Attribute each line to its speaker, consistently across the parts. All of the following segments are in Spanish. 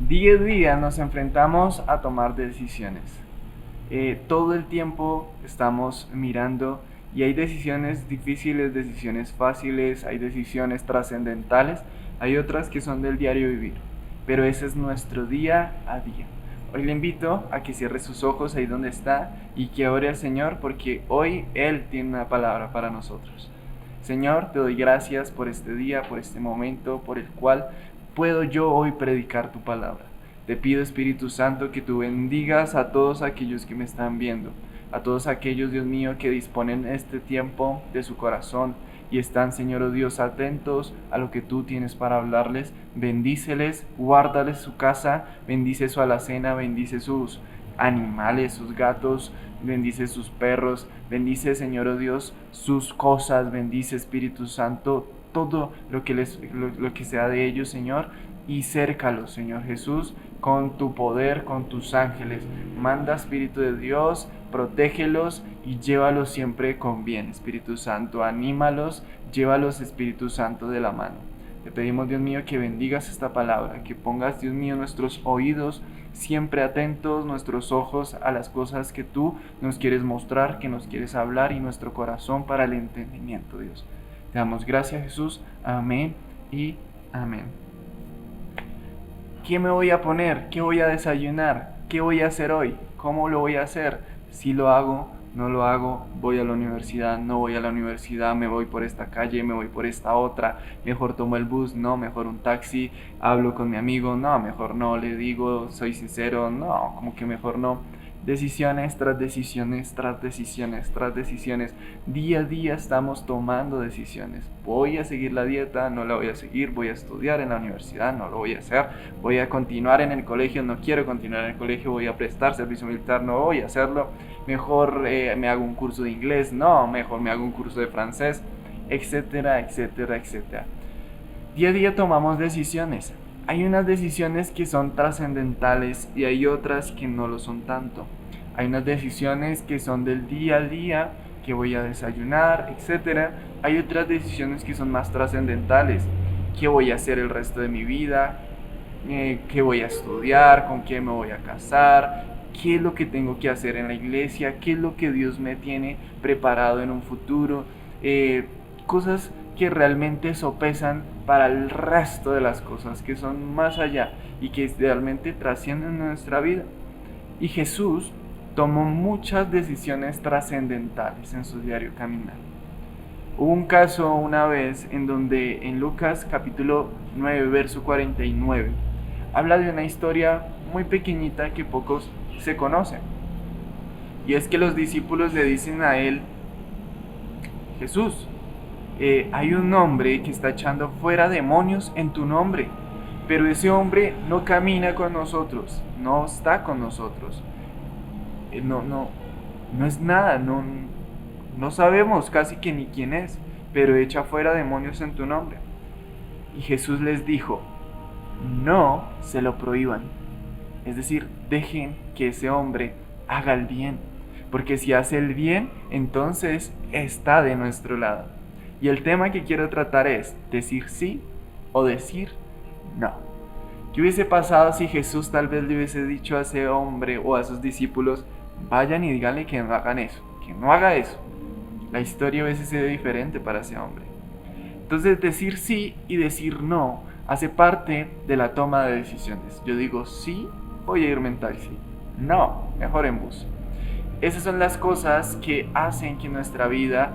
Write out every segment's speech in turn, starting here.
Speaker 1: Día a día nos enfrentamos a tomar decisiones. Todo el tiempo estamos mirando y hay decisiones difíciles, decisiones fáciles, hay decisiones trascendentales, hay otras que son del diario vivir. Pero ese es nuestro día a día. Hoy le invito a que cierre sus ojos ahí donde está y que ore al Señor porque hoy Él tiene una palabra para nosotros. Señor, te doy gracias por este día, por este momento, por el cual puedo yo hoy predicar tu palabra. Te pido, Espíritu Santo, que tú bendigas a todos aquellos que me están viendo, a todos aquellos, Dios mío, que disponen este tiempo de su corazón y están, Señor, oh Dios, atentos a lo que tú tienes para hablarles. Bendíceles, guárdales su casa, bendice su alacena, bendice sus animales, sus gatos, bendice sus perros, bendice, Señor, oh Dios, sus cosas, bendice, Espíritu Santo, todo lo que sea de ellos, Señor, y cércalos, Señor Jesús, con tu poder, con tus ángeles. Manda, Espíritu de Dios, protégelos y llévalos siempre con bien, Espíritu Santo, anímalos, llévalos, Espíritu Santo, de la mano. Te pedimos, Dios mío, que bendigas esta palabra, que pongas, Dios mío, nuestros oídos siempre atentos, nuestros ojos a las cosas que tú nos quieres mostrar, que nos quieres hablar, y nuestro corazón para el entendimiento, Dios. Te damos gracias, Jesús. Amén y amén. ¿Qué me voy a poner? ¿Qué voy a desayunar? ¿Qué voy a hacer hoy? ¿Cómo lo voy a hacer? Si lo hago, no lo hago, voy a la universidad, no voy a la universidad, me voy por esta calle, me voy por esta otra, mejor tomo el bus, no, mejor un taxi, hablo con mi amigo, no, mejor no, le digo, soy sincero, no, como que mejor no. Decisiones tras decisiones, tras decisiones, tras decisiones. Día a día estamos tomando decisiones. Voy a seguir la dieta, no la voy a seguir, voy a estudiar en la universidad, no lo voy a hacer, voy a continuar en el colegio, no quiero continuar en el colegio, voy a prestar servicio militar, no voy a hacerlo, mejor me hago un curso de inglés, no, mejor me hago un curso de francés, etcétera, etcétera, etcétera. Día a día tomamos decisiones. Hay unas decisiones que son trascendentales y hay otras que no lo son tanto. Hay unas decisiones que son del día a día, que voy a desayunar, etcétera. Hay otras decisiones que son más trascendentales. ¿Qué voy a hacer el resto de mi vida? ¿Qué voy a estudiar? ¿Con quién me voy a casar? ¿Qué es lo que tengo que hacer en la iglesia? ¿Qué es lo que Dios me tiene preparado en un futuro? Cosas que realmente sopesan para el resto de las cosas, que son más allá y que realmente trascienden nuestra vida. Y Jesús tomó muchas decisiones trascendentales en su diario caminar. Hubo un caso una vez en donde en Lucas capítulo 9, verso 49, habla de una historia muy pequeñita que pocos se conocen. Y es que los discípulos le dicen a él: Jesús, hay un hombre que está echando fuera demonios en tu nombre, pero ese hombre no camina con nosotros, no está con nosotros, no es nada, no sabemos casi que ni quién es, pero echa fuera demonios en tu nombre. Y Jesús les dijo: no se lo prohíban, es decir, dejen que ese hombre haga el bien, porque si hace el bien, entonces está de nuestro lado. Y el tema que quiero tratar es decir sí o decir no. ¿Qué hubiese pasado si Jesús tal vez le hubiese dicho a ese hombre o a sus discípulos: vayan y díganle que no hagan eso, que no haga eso? La historia hubiese sido diferente para ese hombre. Entonces, decir sí y decir no hace parte de la toma de decisiones. Yo digo sí, voy a irme en taxi. No, mejor en bus. Esas son las cosas que hacen que nuestra vida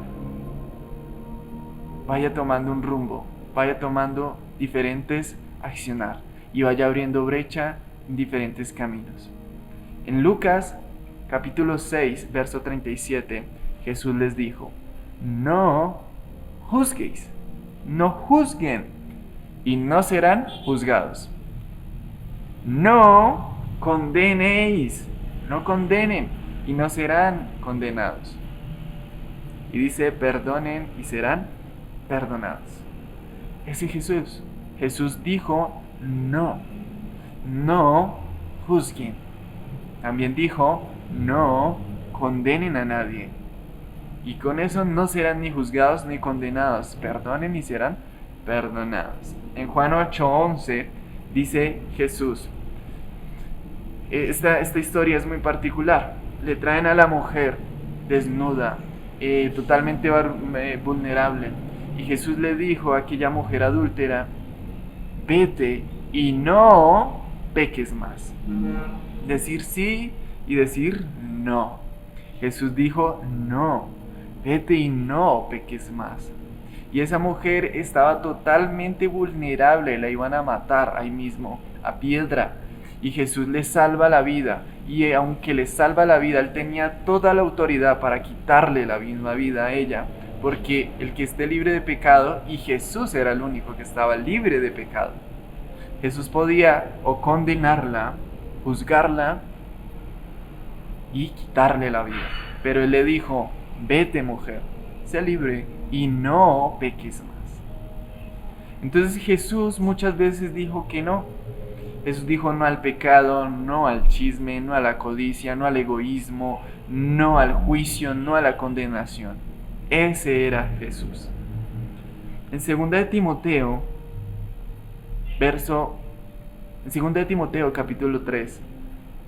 Speaker 1: vaya tomando un rumbo, vaya tomando diferentes accionar y vaya abriendo brecha en diferentes caminos. En Lucas capítulo 6, verso 37, Jesús les dijo: no juzguéis, no juzguen y no serán juzgados. No condenéis, no condenen y no serán condenados. Y dice: perdonen y serán perdonados. Ese Jesús. Jesús dijo: no juzguen. También dijo: no condenen a nadie. Y con eso no serán ni juzgados ni condenados. Perdonen y serán perdonados. En Juan 8:11 dice Jesús: Esta historia es muy particular. Le traen a la mujer desnuda, totalmente vulnerable. Y Jesús le dijo a aquella mujer adúltera, vete y no peques más. Decir sí y decir no. Jesús dijo, no, vete y no peques más. Y esa mujer estaba totalmente vulnerable, la iban a matar ahí mismo, a piedra. Y Jesús le salva la vida. Y aunque le salva la vida, él tenía toda la autoridad para quitarle la misma vida a ella. Porque el que esté libre de pecado, y Jesús era el único que estaba libre de pecado. Jesús podía o condenarla, juzgarla y quitarle la vida. Pero él le dijo, vete mujer, sé libre y no peques más. Entonces Jesús muchas veces dijo que no. Jesús dijo no al pecado, no al chisme, no a la codicia, no al egoísmo, no al juicio, no a la condenación. Ese era Jesús. En 2 de Timoteo, capítulo 3,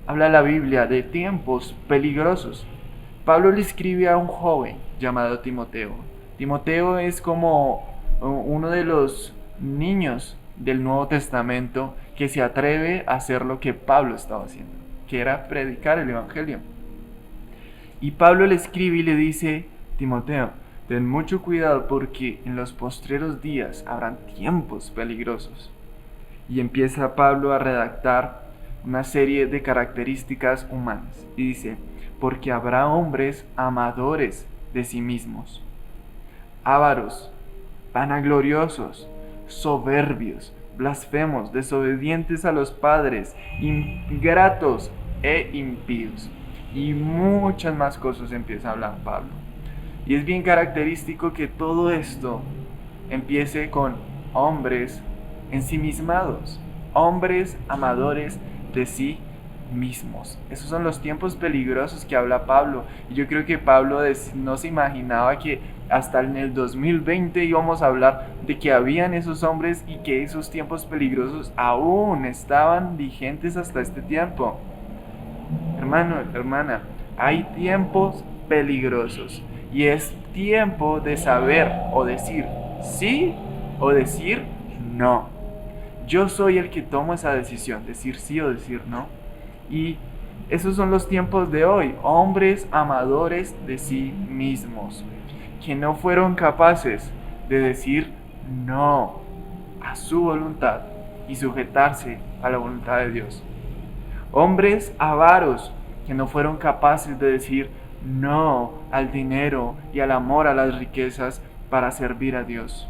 Speaker 1: habla la Biblia de tiempos peligrosos. Pablo le escribe a un joven llamado Timoteo. Timoteo es como uno de los niños del Nuevo Testamento que se atreve a hacer lo que Pablo estaba haciendo, que era predicar el Evangelio. Y Pablo le escribe y le dice, Timoteo, ten mucho cuidado porque en los postreros días habrán tiempos peligrosos. Y empieza Pablo a redactar una serie de características humanas. Y dice, porque habrá hombres amadores de sí mismos, ávaros, vanagloriosos, soberbios, blasfemos, desobedientes a los padres, ingratos e impíos. Y muchas más cosas empieza a hablar Pablo. Y es bien característico que todo esto empiece con hombres ensimismados, hombres amadores de sí mismos. Esos son los tiempos peligrosos que habla Pablo. Y yo creo que Pablo no se imaginaba que hasta en el 2020 íbamos a hablar de que habían esos hombres y que esos tiempos peligrosos aún estaban vigentes hasta este tiempo. Hermano, hermana, hay tiempos peligrosos y es tiempo de saber o decir sí o decir no. Yo soy el que tomo esa decisión, decir sí o decir no. Y esos son los tiempos de hoy, hombres amadores de sí mismos, que no fueron capaces de decir no a su voluntad y sujetarse a la voluntad de Dios. Hombres avaros que no fueron capaces de decir no al dinero y al amor a las riquezas para servir a Dios.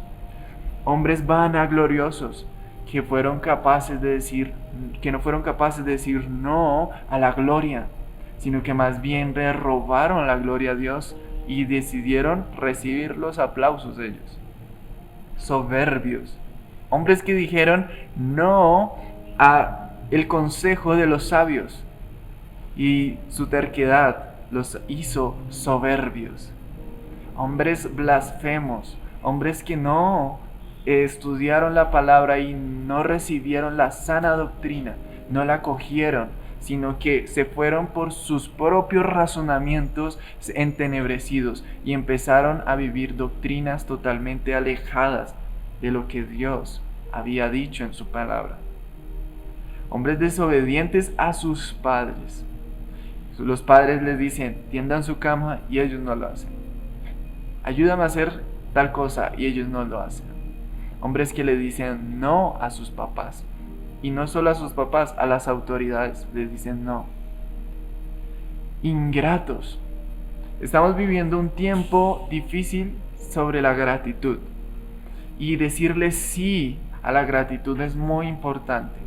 Speaker 1: Hombres vanagloriosos que no fueron capaces de decir no a la gloria, sino que más bien le robaron la gloria a Dios y decidieron recibir los aplausos de ellos. Soberbios, hombres que dijeron no a el consejo de los sabios y su terquedad los hizo soberbios. Hombres blasfemos, hombres que no estudiaron la palabra y no recibieron la sana doctrina, no la cogieron, sino que se fueron por sus propios razonamientos entenebrecidos y empezaron a vivir doctrinas totalmente alejadas de lo que Dios había dicho en su palabra. Hombres desobedientes a sus padres. Los padres les dicen, tiendan su cama y ellos no lo hacen. Ayúdame a hacer tal cosa y ellos no lo hacen. Hombres que le dicen no a sus papás. Y no solo a sus papás, a las autoridades les dicen no. Ingratos. Estamos viviendo un tiempo difícil sobre la gratitud. Y decirle sí a la gratitud es muy importante.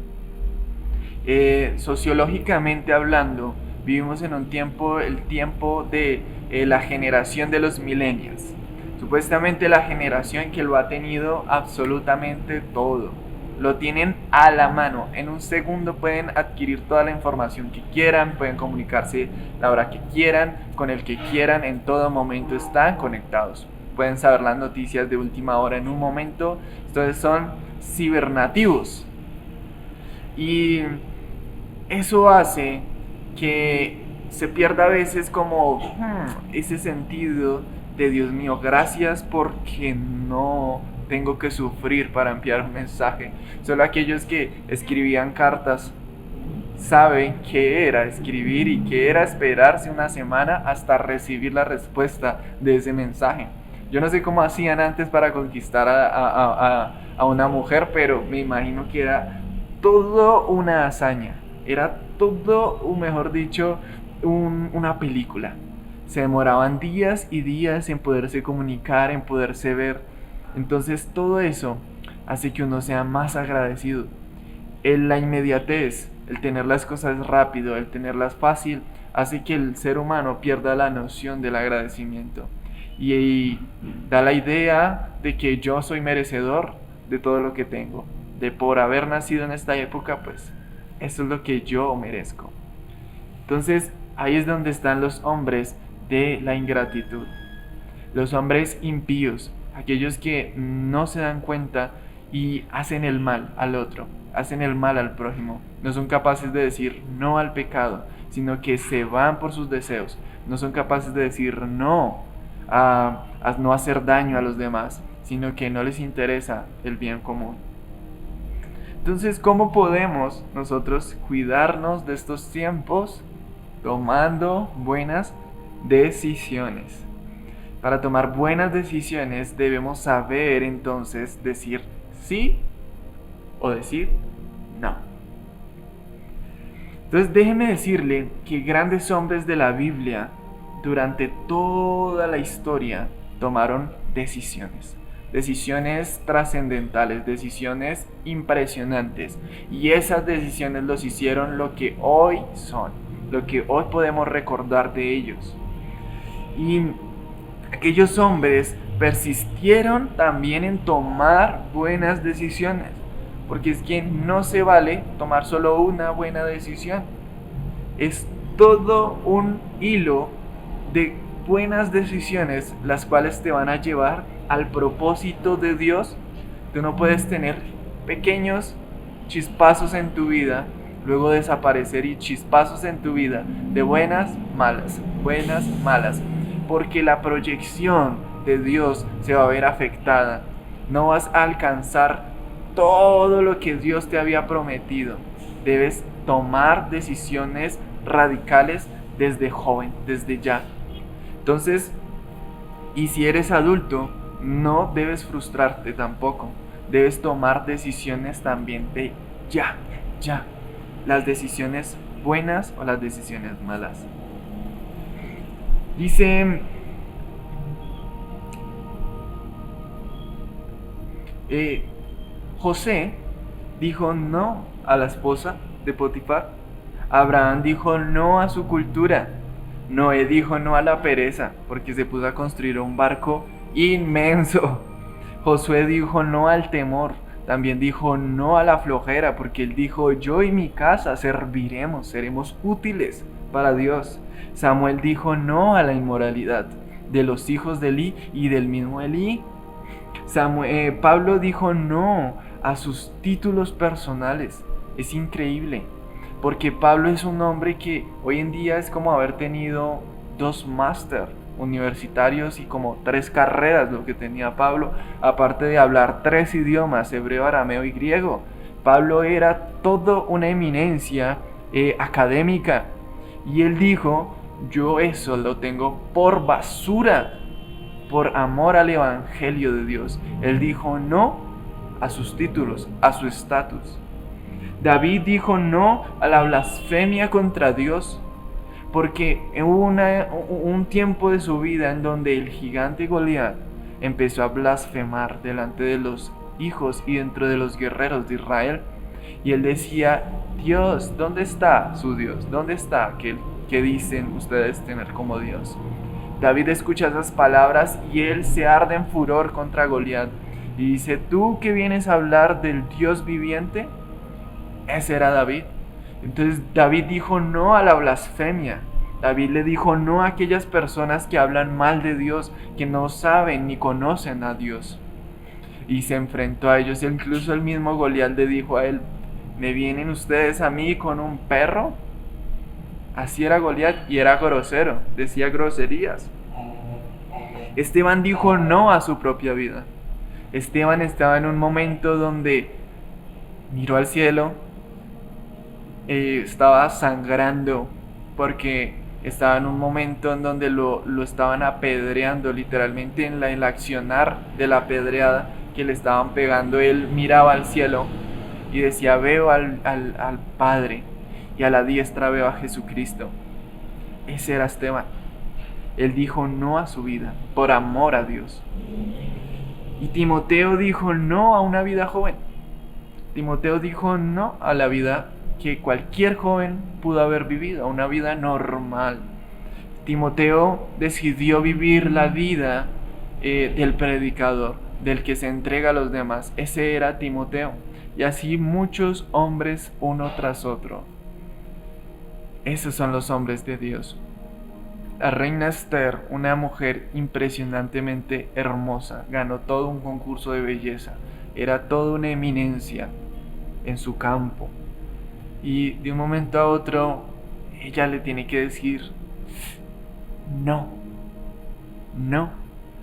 Speaker 1: Sociológicamente hablando, vivimos en un tiempo, el tiempo de la generación de los millennials. Supuestamente la generación que lo ha tenido absolutamente todo. Lo tienen a la mano. En un segundo pueden adquirir toda la información que quieran, pueden comunicarse la hora que quieran, con el que quieran, en todo momento están conectados. Pueden saber las noticias de última hora en un momento. Entonces son cibernativos. Y eso hace que se pierda a veces como ese sentido de Dios mío, gracias porque no tengo que sufrir para enviar un mensaje. Solo aquellos que escribían cartas saben qué era escribir y qué era esperarse una semana hasta recibir la respuesta de ese mensaje. Yo no sé cómo hacían antes para conquistar a una mujer, pero me imagino que era todo una hazaña. Era todo, o mejor dicho, una película. Se demoraban días y días en poderse comunicar, en poderse ver. Entonces todo eso hace que uno sea más agradecido. La inmediatez, el tener las cosas rápido, el tenerlas fácil, hace que el ser humano pierda la noción del agradecimiento. Y da la idea de que yo soy merecedor de todo lo que tengo. De por haber nacido en esta época, pues eso es lo que yo merezco. Entonces ahí es donde están los hombres de la ingratitud. Los hombres impíos, aquellos que no se dan cuenta y hacen el mal al otro, hacen el mal al prójimo. No son capaces de decir no al pecado, sino que se van por sus deseos. No son capaces de decir no a no hacer daño a los demás, sino que no les interesa el bien común. Entonces, ¿cómo podemos nosotros cuidarnos de estos tiempos? Tomando buenas decisiones. Para tomar buenas decisiones debemos saber entonces decir sí o decir no. Entonces déjeme decirle que grandes hombres de la Biblia durante toda la historia tomaron decisiones. Decisiones trascendentales, decisiones impresionantes. Y esas decisiones los hicieron lo que hoy son, lo que hoy podemos recordar de ellos. Y aquellos hombres persistieron también en tomar buenas decisiones, porque es que no se vale tomar solo una buena decisión. Es todo un hilo de buenas decisiones las cuales te van a llevar al propósito de Dios. Tú no puedes tener pequeños chispazos en tu vida, luego desaparecer, y chispazos en tu vida de buenas, malas, porque la proyección de Dios se va a ver afectada. No vas a alcanzar todo lo que Dios te había prometido. Debes tomar decisiones radicales desde joven, desde ya. Entonces, y si eres adulto, no debes frustrarte tampoco. Debes tomar decisiones también de ya. Las decisiones buenas o las decisiones malas. Dice José dijo no a la esposa de Potifar. Abraham dijo no a su cultura. Noé dijo no a la pereza, porque se puso a construir un barco inmenso. Josué dijo no al temor. También dijo no a la flojera, porque él dijo yo y mi casa serviremos, seremos útiles para Dios. Samuel dijo no a la inmoralidad de los hijos de Elí y del mismo Elí. Pablo dijo no a sus títulos personales. Es increíble, porque Pablo es un hombre que hoy en día es como haber tenido 2 máster universitarios y como 3 carreras lo que tenía Pablo, aparte de hablar 3 idiomas, hebreo, arameo y griego. Pablo era todo una eminencia académica, y él dijo yo eso lo tengo por basura, por amor al evangelio de Dios. Él dijo no a sus títulos, a su estatus. David dijo no a la blasfemia contra Dios, porque hubo un tiempo de su vida en donde el gigante Goliat empezó a blasfemar delante de los hijos y dentro de los guerreros de Israel. Y él decía, Dios, ¿dónde está su Dios? ¿Dónde está aquel que dicen ustedes tener como Dios? David escucha esas palabras y él se arde en furor contra Goliat. Y dice, ¿tú que vienes a hablar del Dios viviente? Ese era David. Entonces David dijo no a la blasfemia. David le dijo no a aquellas personas que hablan mal de Dios, que no saben ni conocen a Dios. Y se enfrentó a ellos. Incluso el mismo Goliat le dijo a él, ¿Me vienen ustedes a mí con un perro? Así era Goliat y era grosero, decía groserías. Esteban dijo no a su propia vida. Esteban estaba en un momento donde miró al cielo, estaba sangrando porque estaba en un momento en donde lo estaban apedreando, literalmente en el accionar de la apedreada que le estaban pegando. Él miraba al cielo y decía: veo al Padre, y a la diestra veo a Jesucristo. Ese era Esteban. Él dijo no a su vida por amor a Dios. Y Timoteo dijo no a una vida joven. Timoteo dijo no a la vida que cualquier joven pudo haber vivido, una vida normal. Timoteo decidió vivir la vida del predicador, del que se entrega a los demás. Ese era Timoteo. Y así muchos hombres uno tras otro. Esos son los hombres de Dios. La reina Esther, una mujer impresionantemente hermosa, ganó todo un concurso de belleza. Era toda una eminencia en su campo. Y de un momento a otro, ella le tiene que decir no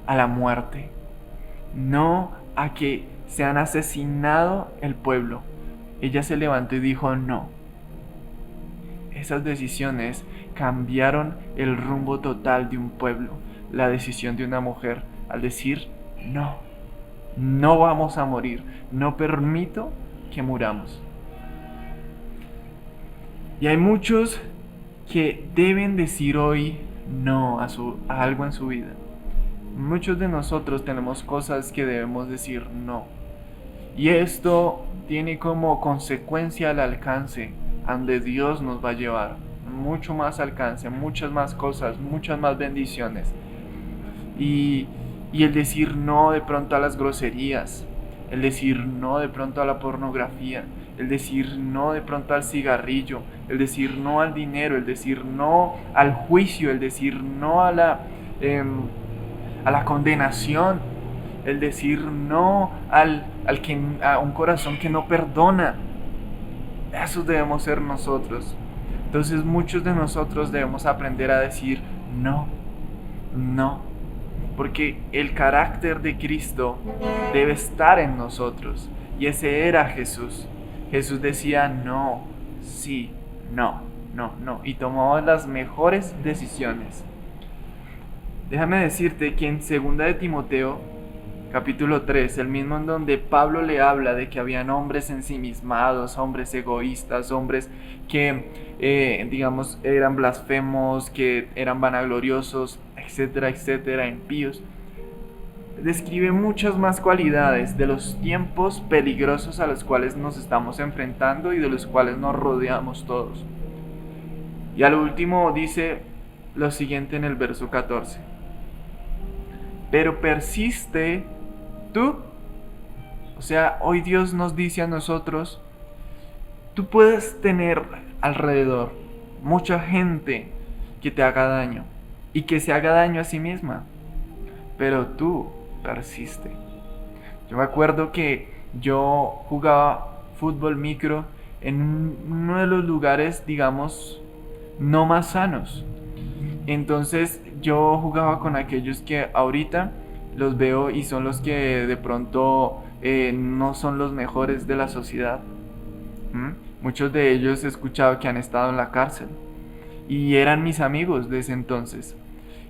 Speaker 1: a la muerte, no a que se han asesinado el pueblo. Ella se levantó y dijo no. Esas decisiones cambiaron el rumbo total de un pueblo. La decisión de una mujer al decir no vamos a morir, no permito que muramos. Y hay muchos que deben decir hoy no a algo en su vida. Muchos de nosotros tenemos cosas que debemos decir no. Y esto tiene como consecuencia el alcance a donde Dios nos va a llevar. Mucho más alcance, muchas más cosas, muchas más bendiciones. Y el decir no de pronto a las groserías, el decir no de pronto a la pornografía, el decir no de pronto al cigarrillo, el decir no al dinero, el decir no al juicio, el decir no a la condenación, el decir no a un corazón que no perdona. Eso debemos ser nosotros. Entonces muchos de nosotros debemos aprender a decir no, porque el carácter de Cristo debe estar en nosotros, y ese era Jesús. Jesús decía no, sí, no, y tomaba las mejores decisiones. Déjame decirte que en 2 de Timoteo, capítulo 3, el mismo en donde Pablo le habla de que habían hombres ensimismados, hombres egoístas, hombres que, eran blasfemos, que eran vanagloriosos, etcétera, impíos. Describe muchas más cualidades de los tiempos peligrosos a los cuales nos estamos enfrentando y de los cuales nos rodeamos todos. Y al último dice lo siguiente en el verso 14. Pero persiste tú. O sea, hoy Dios nos dice a nosotros: tú puedes tener alrededor mucha gente que te haga daño y que se haga daño a sí misma, pero tú persiste. Yo me acuerdo que yo jugaba fútbol micro en uno de los lugares, no más sanos. Entonces yo jugaba con aquellos que ahorita los veo y son los que de pronto no son los mejores de la sociedad. Muchos de ellos he escuchado que han estado en la cárcel y eran mis amigos de ese entonces.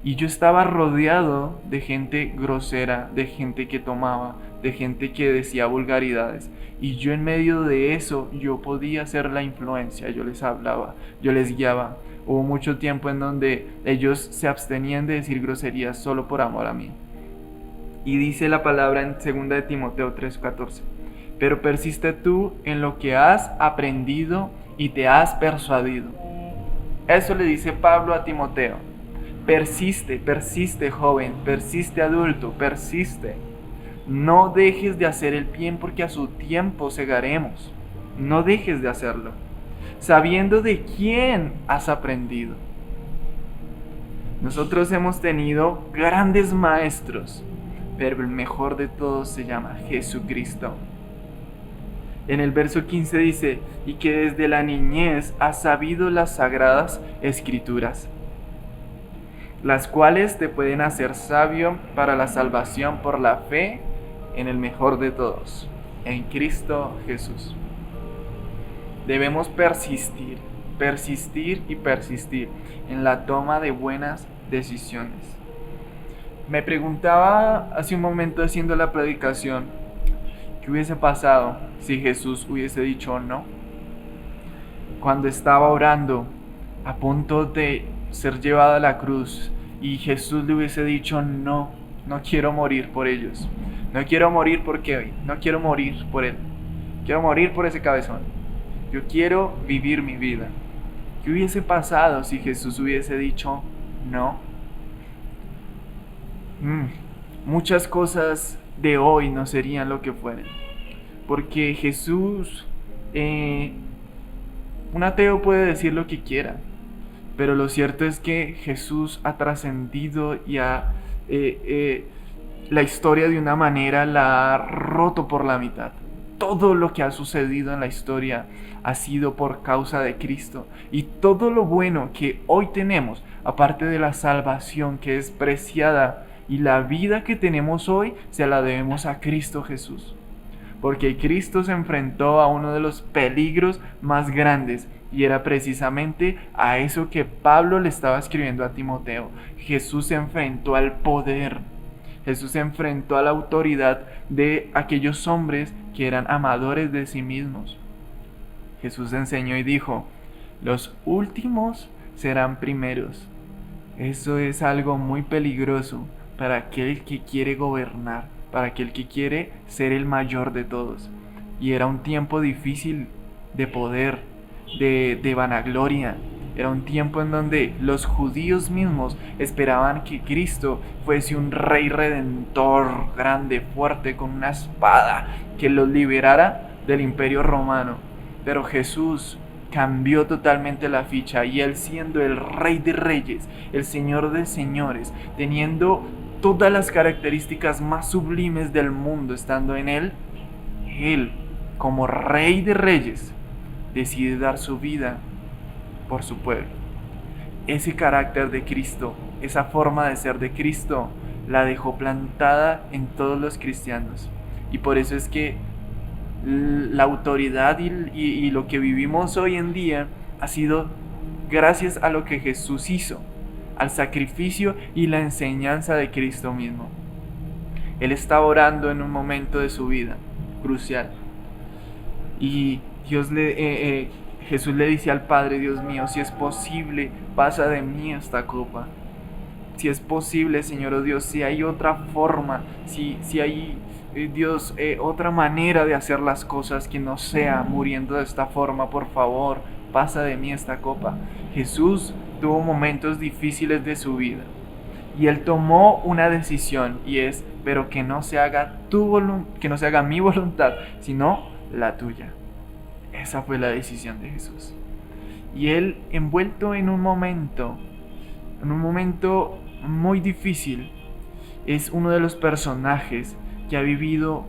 Speaker 1: Y yo estaba rodeado de gente grosera, de gente que tomaba, de gente que decía vulgaridades. Y yo en medio de eso, yo podía ser la influencia, yo les hablaba, yo les guiaba. Hubo mucho tiempo en donde ellos se abstenían de decir groserías solo por amor a mí. Y dice la palabra en 2 de Timoteo 3:14. Pero persiste tú en lo que has aprendido y te has persuadido. Eso le dice Pablo a Timoteo. Persiste joven, persiste adulto, persiste. No dejes de hacer el bien porque a su tiempo segaremos. No dejes de hacerlo, sabiendo de quién has aprendido. Nosotros hemos tenido grandes maestros, pero el mejor de todos se llama Jesucristo. En el verso 15 dice, y que desde la niñez has sabido las sagradas escrituras, las cuales te pueden hacer sabio para la salvación por la fe en el mejor de todos, en Cristo Jesús. Debemos persistir, persistir y persistir en la toma de buenas decisiones. Me preguntaba hace un momento haciendo la predicación, ¿qué hubiese pasado si Jesús hubiese dicho no? Cuando estaba orando, a punto de ser llevado a la cruz, y Jesús le hubiese dicho no, no quiero morir por ellos, no quiero morir porque no quiero morir por él, quiero morir por ese cabezón, yo quiero vivir mi vida. ¿Qué hubiese pasado si Jesús hubiese dicho no? Muchas cosas de hoy no serían lo que fueran, porque Jesús, un ateo puede decir lo que quiera, pero lo cierto es que Jesús ha trascendido y la historia de una manera la ha roto por la mitad. Todo lo que ha sucedido en la historia ha sido por causa de Cristo, y todo lo bueno que hoy tenemos, aparte de la salvación que es preciada, y la vida que tenemos hoy, se la debemos a Cristo Jesús. Porque Cristo se enfrentó a uno de los peligros más grandes, y era precisamente a eso que Pablo le estaba escribiendo a Timoteo. Jesús se enfrentó al poder. Jesús se enfrentó a la autoridad de aquellos hombres que eran amadores de sí mismos. Jesús enseñó y dijo, los últimos serán primeros. Eso es algo muy peligroso para aquel que quiere gobernar, para aquel que quiere ser el mayor de todos. Y era un tiempo difícil de poder, de vanagloria. Era un tiempo en donde los judíos mismos esperaban que Cristo fuese un rey redentor, grande, fuerte, con una espada, que los liberara del imperio romano. Pero Jesús cambió totalmente la ficha, y Él, siendo el Rey de Reyes, el Señor de Señores, teniendo todas las características más sublimes del mundo estando en Él, como Rey de Reyes, decide dar su vida por su pueblo. Ese carácter de Cristo, esa forma de ser de Cristo, la dejó plantada en todos los cristianos. Y por eso es que la autoridad y lo que vivimos hoy en día ha sido gracias a lo que Jesús hizo, al sacrificio y la enseñanza de Cristo mismo. Él estaba orando en un momento de su vida crucial, y Jesús le dice al Padre, Dios mío, si es posible, pasa de mí esta copa. Si es posible, Señor, oh Dios, si hay otra forma, si hay, Dios, otra manera de hacer las cosas que no sea muriendo de esta forma, por favor, pasa de mí esta copa. Jesús tuvo momentos difíciles de su vida, y Él tomó una decisión, y es, pero que no se haga mi voluntad, sino la tuya. Esa fue la decisión de Jesús. Y Él, envuelto en un momento muy difícil, es uno de los personajes que ha vivido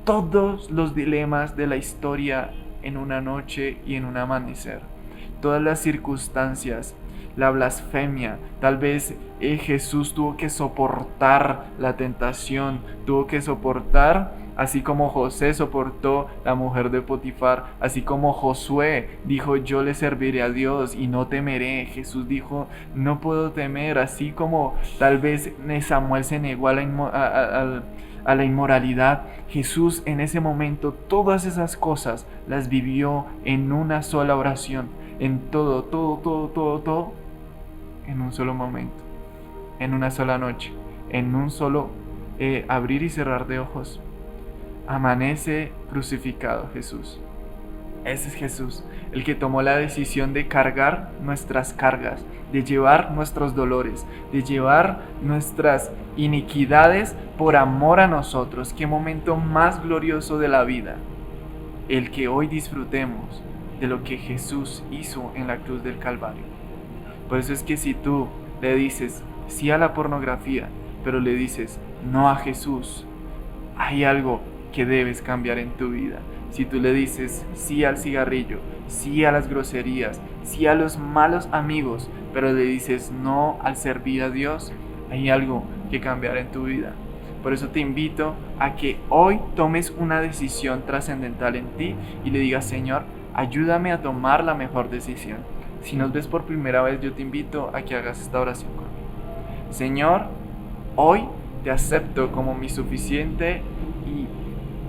Speaker 1: todos los dilemas de la historia en una noche y en un amanecer. Todas las circunstancias, la blasfemia, tal vez Jesús tuvo que soportar la tentación, tuvo que soportar, así como José soportó la mujer de Potifar, así como Josué dijo, yo le serviré a Dios y no temeré. Jesús dijo, no puedo temer, así como tal vez Samuel se negó a la inmoralidad. Jesús en ese momento todas esas cosas las vivió en una sola oración, en todo, en un solo momento, en una sola noche, en un solo abrir y cerrar de ojos. Amanece crucificado Jesús. Ese es Jesús, el que tomó la decisión de cargar nuestras cargas, de llevar nuestros dolores, de llevar nuestras iniquidades por amor a nosotros. Qué momento más glorioso de la vida, el que hoy disfrutemos de lo que Jesús hizo en la cruz del Calvario. Por eso es que si tú le dices sí a la pornografía, pero le dices no a Jesús, hay algo que debes cambiar en tu vida. Si tú le dices sí al cigarrillo, sí a las groserías, sí a los malos amigos, pero le dices no al servir a Dios, hay algo que cambiar en tu vida. Por eso te invito a que hoy tomes una decisión trascendental en ti y le digas, Señor, ayúdame a tomar la mejor decisión. Si nos ves por primera vez, yo te invito a que hagas esta oración conmigo. Señor, hoy te acepto como mi suficiente y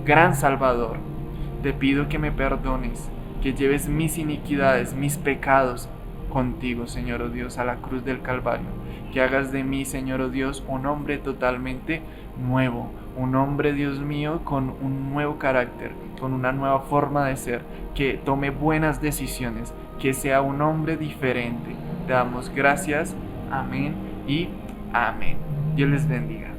Speaker 1: gran Salvador. Te pido que me perdones, que lleves mis iniquidades, mis pecados contigo, Señor oh Dios, a la cruz del Calvario. Que hagas de mí, Señor oh Dios, un hombre totalmente nuevo, un hombre, Dios mío, con un nuevo carácter, con una nueva forma de ser, que tome buenas decisiones, que sea un hombre diferente. Te damos gracias, amén y amén. Dios les bendiga.